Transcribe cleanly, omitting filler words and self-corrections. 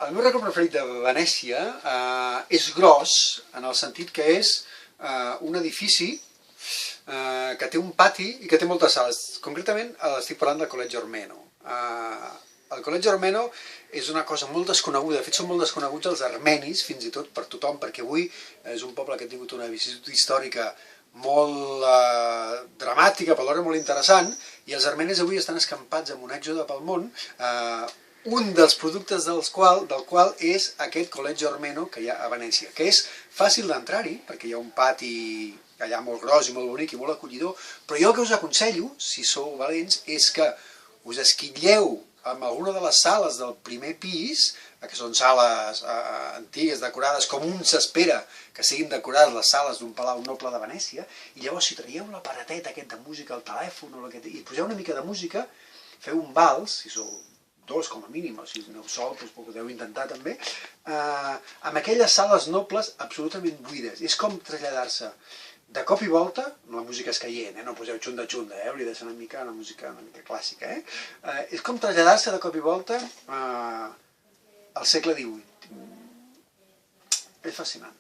El meu record preferit de Venècia és gros, en el sentit que és un edifici que té un pati i que té moltes sales. Concretament estic parlant del Collegio Armeno. El Collegio Armeno és una cosa molt desconeguda, de fet són molt desconeguts els armenis, fins i tot per tothom, perquè avui és un poble que ha tingut una vicissió històrica molt dramàtica, però alhora molt interessant, i els armenis avui estan escampats en un èxode pel món, un dels productes del qual és aquest Collegio Armeno que hi ha a Venècia, que és fàcil d'entrar-hi, perquè hi ha un pati allà molt gros i molt bonic i molt acollidor, però jo el que us aconsello, si sou valents, és que us esquitlleu amb alguna de les sales del primer pis, que són sales antigues, decorades, com un s'espera que siguin decorades les sales d'un palau noble de Venècia, i llavors si traieu l'aparateta aquest de música al telèfon i poseu una mica de música, feu un vals, si sou dos com a mínim, o si aneu sol, doncs ho podeu intentar també, amb aquelles sales nobles absolutament buides. És com traslladar-se de cop i volta, la música és caient, no poseu xunda-xunda, hauria de ser una mica clàssica, és com traslladar-se de cop i volta al segle XVIII. És fascinant.